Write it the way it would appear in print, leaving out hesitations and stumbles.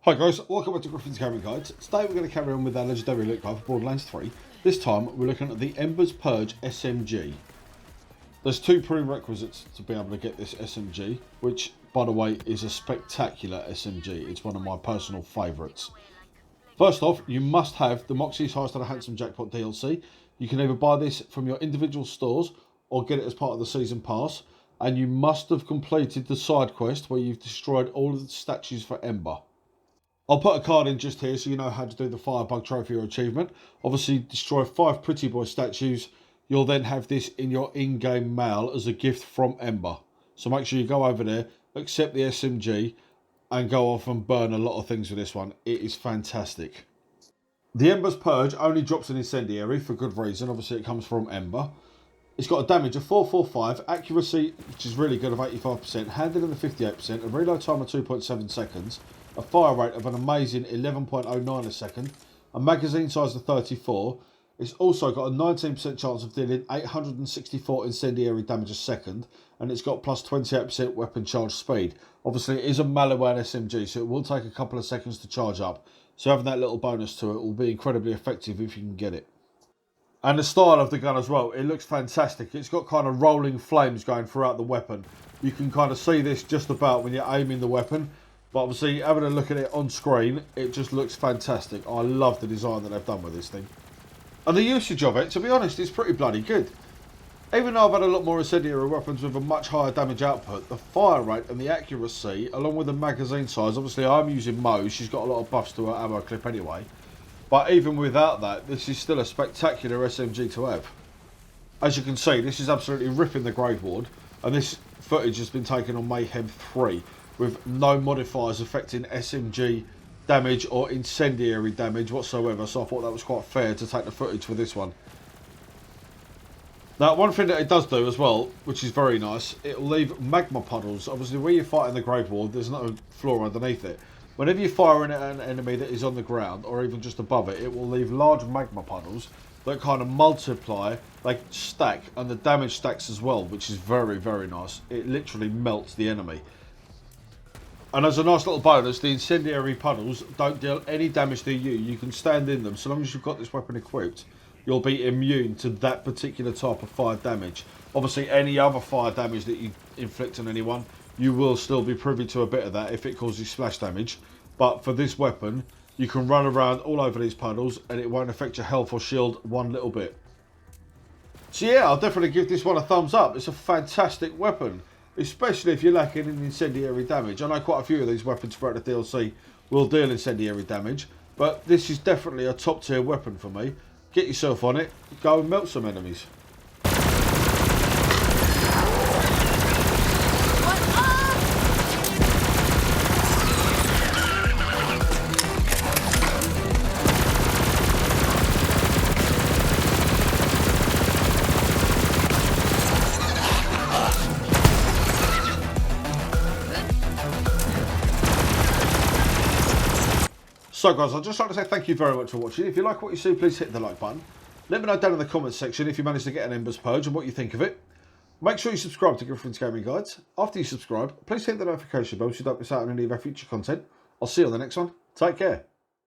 Hi guys, welcome back to Griffin's Gaming Guides. Today we're going to carry on with our legendary loot guide for Borderlands 3. This time we're looking at the Embers Purge SMG. There's two prerequisites to be able to get this SMG, which by the way is a spectacular SMG. It's one of my personal favourites. First off, you must have the Moxie's Heist and a Handsome Jackpot DLC. You can either buy this from your individual stores or get it as part of the Season Pass. And you must have completed the side quest where you've destroyed all of the statues for Ember. I'll put a card in just here so you know how to do the Firebug trophy or achievement. Obviously, destroy 5 Pretty Boy statues. You'll then have this in your in-game mail as a gift from Ember. So make sure you go over there, accept the SMG, and go off and burn a lot of things with this one. It is fantastic. The Embers Purge only drops an incendiary for good reason. Obviously, it comes from Ember. It's got a damage of 445, accuracy, which is really good, of 85%, handling of 58%, a reload time of 2.7 seconds, a fire rate of an amazing 11.09 a second, a magazine size of 34. It's also got a 19% chance of dealing 864 incendiary damage a second, and it's got plus 28% weapon charge speed. Obviously, it is a Maliwan SMG, so it will take a couple of seconds to charge up. So having that little bonus to it will be incredibly effective if you can get it. And the style of the gun as well, it looks fantastic. It's got kind of rolling flames going throughout the weapon. You can kind of see this just about when you're aiming the weapon. But obviously, having a look at it on screen, it just looks fantastic. I love the design that they've done with this thing. And the usage of it, to be honest, is pretty bloody good. Even though I've had a lot more incendiary weapons with a much higher damage output, the fire rate and the accuracy, along with the magazine size, obviously I'm using Mo, she's got a lot of buffs to her ammo clip anyway. But even without that, this is still a spectacular SMG to have. As you can see, this is absolutely ripping the Grave Ward, and this footage has been taken on Mayhem 3, with no modifiers affecting SMG damage or incendiary damage whatsoever, so I thought that was quite fair to take the footage for this one. Now, one thing that it does do as well, which is very nice, it will leave magma puddles. Obviously, where you're fighting the Grave Ward, there's no floor underneath it. Whenever you're firing at an enemy that is on the ground, or even just above it, it will leave large magma puddles that kind of multiply, they stack, and the damage stacks as well, which is very, very nice. It literally melts the enemy. And as a nice little bonus, the incendiary puddles don't deal any damage to you. You can stand in them. So long as you've got this weapon equipped, you'll be immune to that particular type of fire damage. Obviously, any other fire damage that you inflict on anyone, you will still be privy to a bit of that if it causes splash damage. But for this weapon, you can run around all over these puddles and it won't affect your health or shield one little bit. So yeah, I'll definitely give this one a thumbs up. It's a fantastic weapon, especially if you're lacking in incendiary damage. I know quite a few of these weapons throughout the DLC will deal incendiary damage, but this is definitely a top tier weapon for me. Get yourself on it, go and melt some enemies. So guys, I'd just like to say thank you very much for watching. If you like what you see, please hit the like button. Let me know down in the comments section if you managed to get an Embers Purge and what you think of it. Make sure you subscribe to Griffin's Gaming Guides. After you subscribe, please hit the notification bell so you don't miss out on any of our future content. I'll see you on the next one. Take care.